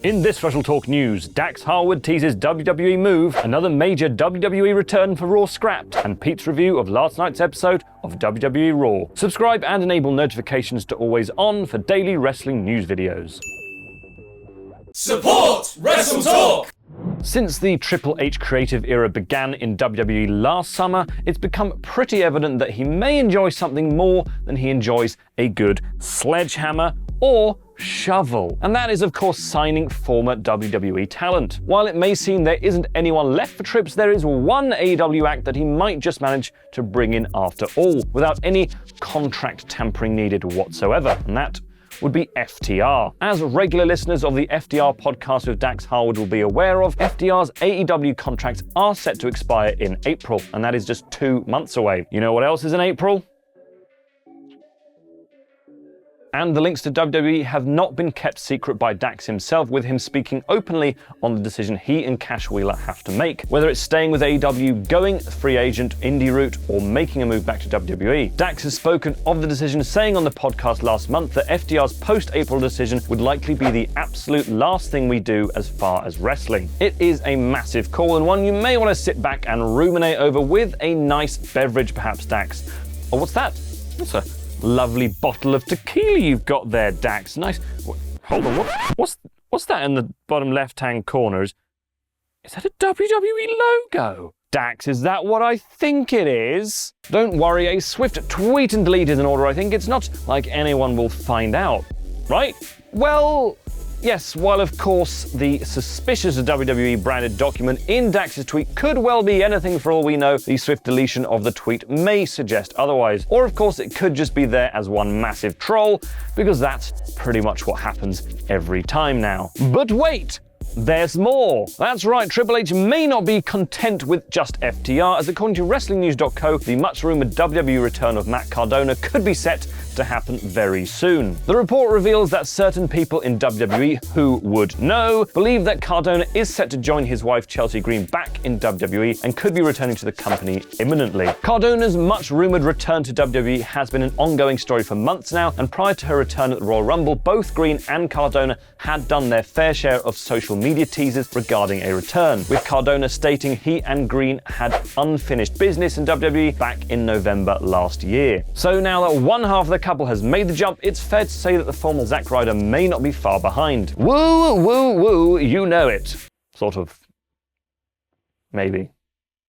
In this WrestleTalk news, Dax Harwood teases WWE move, another major WWE return for Raw scrapped, and Pete's review of last night's episode of WWE Raw. Subscribe and enable notifications to always on for daily wrestling news videos. Support WrestleTalk! Since the Triple H creative era began in WWE last summer, it's become pretty evident that he may enjoy something more than he enjoys a good sledgehammer or shovel. And that is, of course, signing former WWE talent. While it may seem there isn't anyone left for Trips, there is one AEW act that he might just manage to bring in after all, without any contract tampering needed whatsoever, and that would be FTR. As regular listeners of the FTR podcast with Dax Harwood will be aware of, FTR's AEW contracts are set to expire in April, and that is just 2 months away. You know what else is in April? And the links to WWE have not been kept secret by Dax himself, with him speaking openly on the decision he and Cash Wheeler have to make, whether it's staying with AEW, going free agent, indie route, or making a move back to WWE. Dax has spoken of the decision, saying on the podcast last month that FTR's post-April decision would likely be the absolute last thing we do as far as wrestling. It is a massive call, and one you may want to sit back and ruminate over with a nice beverage, perhaps, Dax. Oh, what's that? That's a lovely bottle of tequila you've got there, Dax. Nice. Hold on, what's that in the bottom left-hand corner? Is that a WWE logo? Dax, is that what I think it is? Don't worry, a swift tweet and delete is in order, I think. It's not like anyone will find out, right? Well, yes, while of course the suspicious WWE branded document in Dax's tweet could well be anything for all we know, the swift deletion of the tweet may suggest otherwise. Or of course it could just be there as one massive troll, because that's pretty much what happens every time now. But wait! There's more. That's right, Triple H may not be content with just FTR, as according to WrestlingNews.co, the much-rumoured WWE return of Matt Cardona could be set to happen very soon. The report reveals that certain people in WWE who would know believe that Cardona is set to join his wife Chelsea Green back in WWE and could be returning to the company imminently. Cardona's much-rumoured return to WWE has been an ongoing story for months now, and prior to her return at the Royal Rumble, both Green and Cardona had done their fair share of social media teasers regarding a return, with Cardona stating he and Green had unfinished business in WWE back in November last year. So now that one half of the couple has made the jump, it's fair to say that the former Zack Ryder may not be far behind. Woo, woo, woo, you know it. Sort of. Maybe.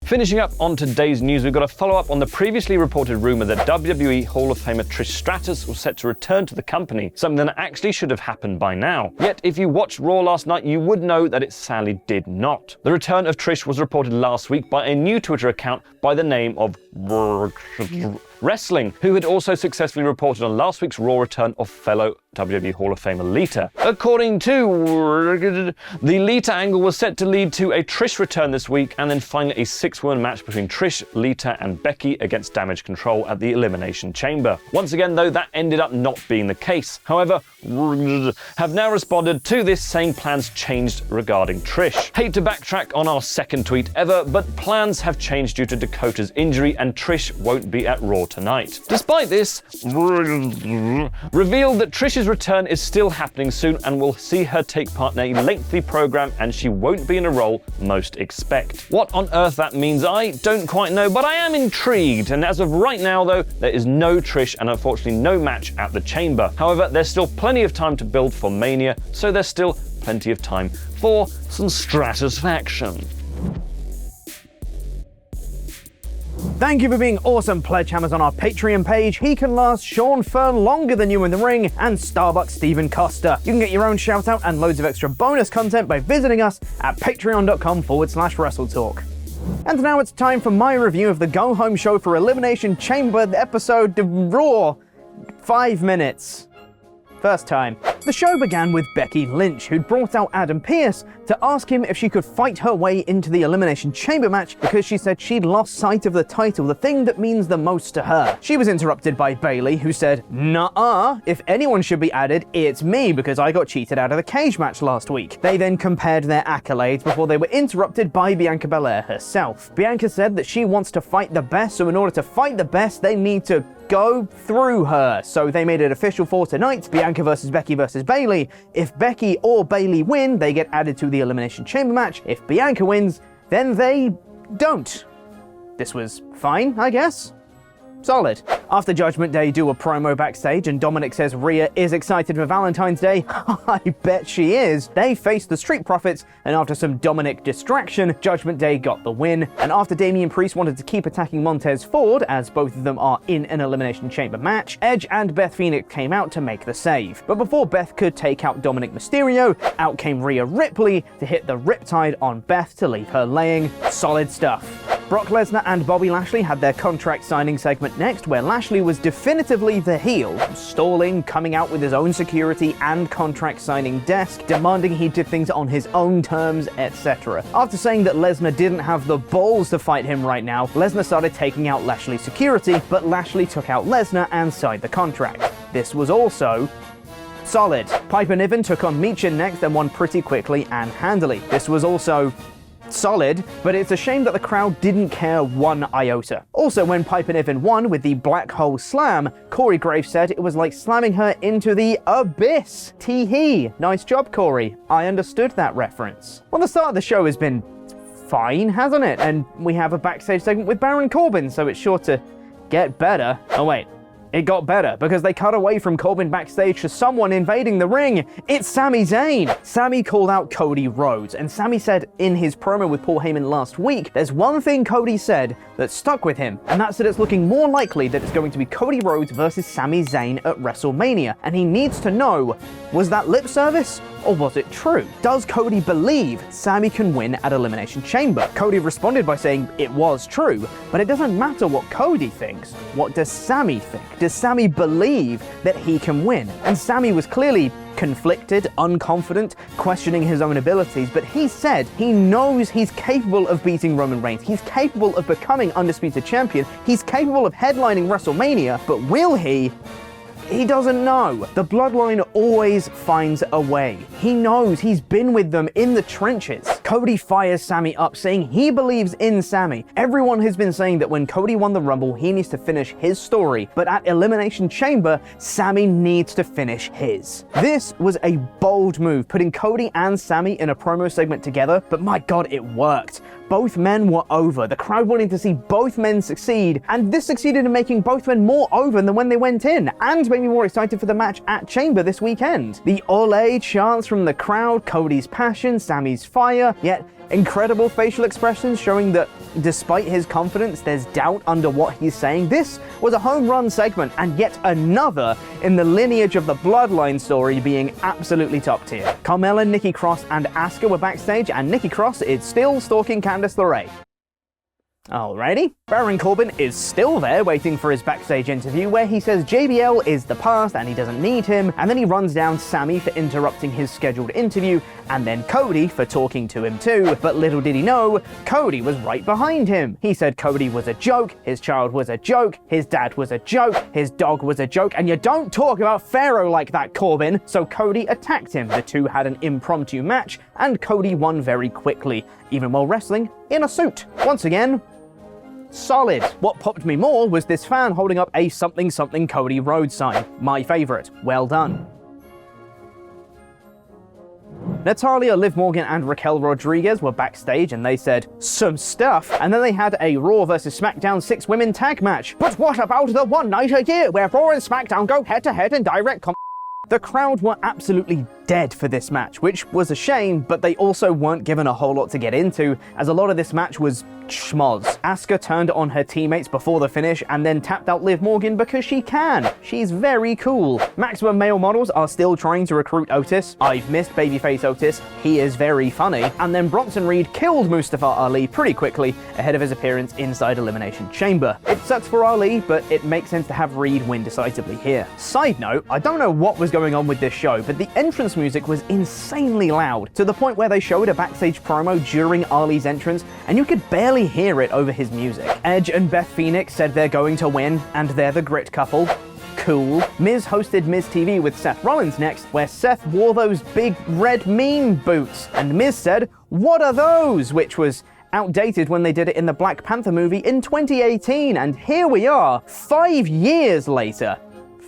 Finishing up on today's news, we've got a follow-up on the previously reported rumour that WWE Hall of Famer Trish Stratus was set to return to the company, something that actually should have happened by now. Yet, if you watched Raw last night, you would know that it sadly did not. The return of Trish was reported last week by a new Twitter account by the name of Wrestling, who had also successfully reported on last week's Raw return of fellow WWE Hall of Famer Lita. According to the Lita angle was set to lead to a Trish return this week, and then finally a 6-woman match between Trish, Lita, and Becky against Damage Control at the Elimination Chamber. Once again, though, that ended up not being the case. However, have now responded to this, saying plans changed regarding Trish. Hate to backtrack on our second tweet ever, but plans have changed due to Dakota's injury, and Trish won't be at Raw tonight. Despite this, revealed that Trish's return is still happening soon and will see her take part in a lengthy program, and she won't be in a role most expect. What on earth that means, I don't quite know, but I am intrigued, and as of right now though, there is no Trish and unfortunately no match at the Chamber. However, there's still plenty of time to build for Mania, so there's still plenty of time for some stratisfaction. Thank you for being awesome pledgehammers on our Patreon page, He Can Last, Sean Fern Longer Than You in the Ring, and Starbucks Stephen Costa. You can get your own shout out and loads of extra bonus content by visiting us at patreon.com/WrestleTalk. And now it's time for my review of the Go Home show for Elimination Chamber episode Raw. 5 minutes. First time. The show began with Becky Lynch, who'd brought out Adam Pearce to ask him if she could fight her way into the Elimination Chamber match because she said she'd lost sight of the title, the thing that means the most to her. She was interrupted by Bayley, who said, "Nuh-uh, if anyone should be added, it's me because I got cheated out of the cage match last week." They then compared their accolades before they were interrupted by Bianca Belair herself. Bianca said that she wants to fight the best, so in order to fight the best, they need to go through her. So they made it official for tonight, Bianca versus Becky versus Bayley. If Becky or Bayley win, they get added to the Elimination Chamber match. If Bianca wins, then they don't. This was fine, I guess. Solid. After Judgment Day do a promo backstage and Dominic says Rhea is excited for Valentine's Day. I bet she is. They faced the Street Profits, and after some Dominic distraction, Judgment Day got the win. And after Damian Priest wanted to keep attacking Montez Ford, as both of them are in an Elimination Chamber match, Edge and Beth Phoenix came out to make the save. But before Beth could take out Dominic Mysterio, out came Rhea Ripley to hit the Riptide on Beth to leave her laying. Solid stuff. Brock Lesnar and Bobby Lashley had their contract signing segment next, where Lashley was definitively the heel, stalling, coming out with his own security and contract signing desk, demanding he did things on his own terms, etc. After saying that Lesnar didn't have the balls to fight him right now, Lesnar started taking out Lashley's security, but Lashley took out Lesnar and signed the contract. This was also solid. Piper Niven took on Michin next and won pretty quickly and handily. This was also solid, but it's a shame that the crowd didn't care one iota. Also, when Piper Niven won with the Black Hole Slam, Corey Graves said it was like slamming her into the abyss. Tee-hee. Nice job, Corey. I understood that reference. Well, the start of the show has been fine, hasn't it? And we have a backstage segment with Baron Corbin, so it's sure to get better. Oh wait, it got better because they cut away from Corbin backstage to someone invading the ring. It's Sami Zayn. Sami called out Cody Rhodes, and Sami said in his promo with Paul Heyman last week, there's one thing Cody said that stuck with him, and that's that it's looking more likely that it's going to be Cody Rhodes versus Sami Zayn at WrestleMania, and he needs to know, was that lip service? Or was it true? Does Cody believe Sami can win at Elimination Chamber? Cody responded by saying it was true, but it doesn't matter what Cody thinks. What does Sami think? Does Sami believe that he can win? And Sami was clearly conflicted, unconfident, questioning his own abilities, but he said he knows he's capable of beating Roman Reigns. He's capable of becoming undisputed champion. He's capable of headlining WrestleMania, but will he? He doesn't know. The Bloodline always finds a way. He knows. He's been with them in the trenches. Cody fires Sami up, saying he believes in Sami. Everyone has been saying that when Cody won the Rumble, he needs to finish his story, but at Elimination Chamber, Sami needs to finish his. This was a bold move, putting Cody and Sami in a promo segment together, but my god, it worked. Both men were over. The crowd wanted to see both men succeed, and this succeeded in making both men more over than when they went in, and made me more excited for the match at Chamber this weekend. The Ole chants from the crowd, Cody's passion, Sami's fire, yet incredible facial expressions showing that despite his confidence, there's doubt under what he's saying. This was a home run segment, and yet another in the lineage of the Bloodline story being absolutely top tier. Carmella, Nikki Cross, and Asuka were backstage, and Nikki Cross is still stalking Candice LeRae. Alrighty. Baron Corbin is still there waiting for his backstage interview where he says JBL is the past and he doesn't need him, and then he runs down Sami for interrupting his scheduled interview, and then Cody for talking to him too, but little did he know, Cody was right behind him. He said Cody was a joke, his child was a joke, his dad was a joke, his dog was a joke, and you don't talk about Pharaoh like that, Corbin. So Cody attacked him. The two had an impromptu match, and Cody won very quickly, even while wrestling in a suit. Once again, solid. What popped me more was this fan holding up a something something Cody Rhodes sign. My favorite. Well done. Natalya, Liv Morgan, and Raquel Rodriguez were backstage and they said some stuff, and then they had a Raw vs SmackDown 6-women tag match. But what about the one night a year where Raw and SmackDown go head to head in direct The crowd were absolutely dead for this match, which was a shame, but they also weren't given a whole lot to get into, as a lot of this match was schmoz. Asuka turned on her teammates before the finish and then tapped out Liv Morgan because she can. She's very cool. Maximum Male Models are still trying to recruit Otis. I've missed babyface Otis. He is very funny. And then Bronson Reed killed Mustafa Ali pretty quickly ahead of his appearance inside Elimination Chamber. It sucks for Ali, but it makes sense to have Reed win decisively here. Side note, I don't know what was going on with this show, but the entrance music was insanely loud, to the point where they showed a backstage promo during Ali's entrance, and you could barely hear it over his music. Edge and Beth Phoenix said they're going to win, and they're the grit couple. Cool. Miz hosted Miz TV with Seth Rollins next, where Seth wore those big red mean boots, and Miz said, "What are those?" which was outdated when they did it in the Black Panther movie in 2018, and here we are, 5 years later.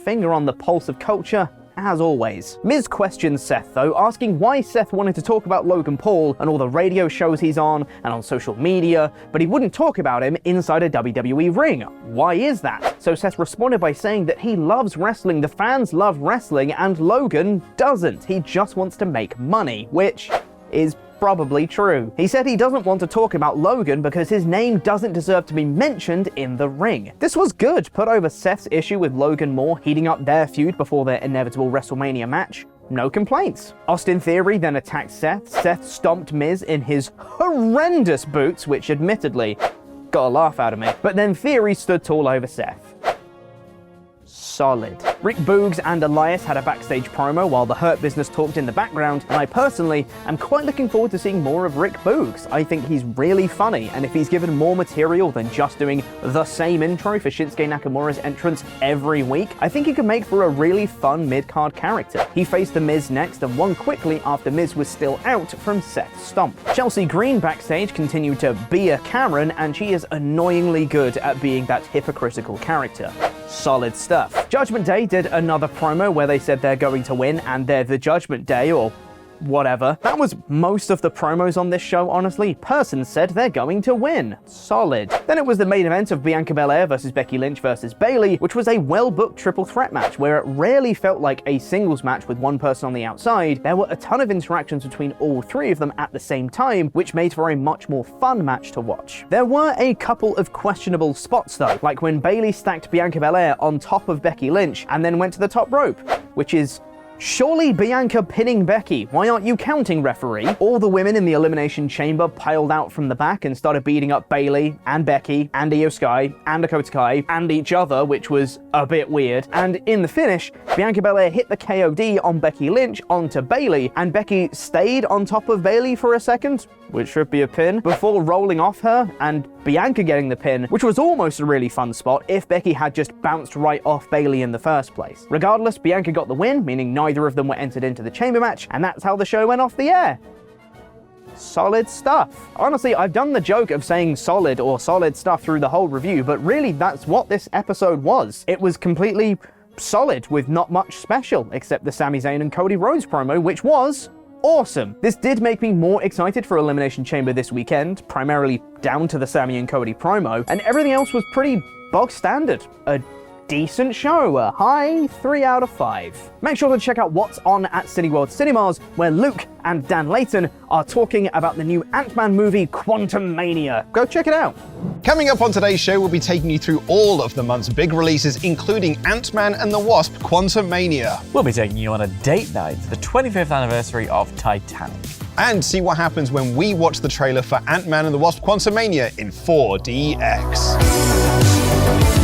Finger on the pulse of culture, as always. Miz questions Seth, though, asking why Seth wanted to talk about Logan Paul and all the radio shows he's on and on social media, but he wouldn't talk about him inside a WWE ring. Why is that? So Seth responded by saying that he loves wrestling, the fans love wrestling, and Logan doesn't. He just wants to make money, which is probably true. He said he doesn't want to talk about Logan because his name doesn't deserve to be mentioned in the ring. This was good, put over Seth's issue with Logan Moore heating up their feud before their inevitable WrestleMania match. No complaints. Austin Theory then attacked Seth. Seth stomped Miz in his horrendous boots, which admittedly got a laugh out of me. But then Theory stood tall over Seth. Solid. Rick Boogs and Elias had a backstage promo while the Hurt Business talked in the background, and I personally am quite looking forward to seeing more of Rick Boogs. I think he's really funny, and if he's given more material than just doing the same intro for Shinsuke Nakamura's entrance every week, I think he could make for a really fun mid-card character. He faced The Miz next and won quickly after Miz was still out from Seth's stomp. Chelsea Green backstage continued to be a Karen, and she is annoyingly good at being that hypocritical character. Solid stuff. Judgment Day did another promo where they said they're going to win and they're the Judgment Day, or whatever. That was most of the promos on this show, honestly. Person said they're going to win. Solid. Then it was the main event of Bianca Belair versus Becky Lynch versus Bayley, which was a well-booked triple threat match where it rarely felt like a singles match with one person on the outside. There were a ton of interactions between all three of them at the same time, which made for a much more fun match to watch. There were a couple of questionable spots though, like when Bayley stacked Bianca Belair on top of Becky Lynch and then went to the top rope, which is surely Bianca pinning Becky. Why aren't you counting, referee? All the women in the Elimination Chamber piled out from the back and started beating up Bayley and Becky and Io Sky and Dakota Kai and each other, which was a bit weird. And in the finish, Bianca Belair hit the KOD on Becky Lynch onto Bayley, and Becky stayed on top of Bayley for a second, which should be a pin, before rolling off her and Bianca getting the pin, which was almost a really fun spot if Becky had just bounced right off Bayley in the first place. Regardless, Bianca got the win, meaning neither of them were entered into the chamber match, and that's how the show went off the air. Solid stuff. Honestly, I've done the joke of saying solid or solid stuff through the whole review, but really that's what this episode was. It was completely solid with not much special, except the Sami Zayn and Cody Rhodes promo, which was awesome. This did make me more excited for Elimination Chamber this weekend, primarily down to the Sami and Cody promo, and everything else was pretty bog standard. A decent show, a high 3 out of 5. Make sure to check out what's on at Cineworld Cinemas, where Luke and Dan Layton are talking about the new Ant-Man movie Quantumania. Go check it out. Coming up on today's show, we'll be taking you through all of the month's big releases, including Ant-Man and the Wasp Quantumania. We'll be taking you on a date night to the 25th anniversary of Titanic. And see what happens when we watch the trailer for Ant-Man and the Wasp Quantumania in 4DX.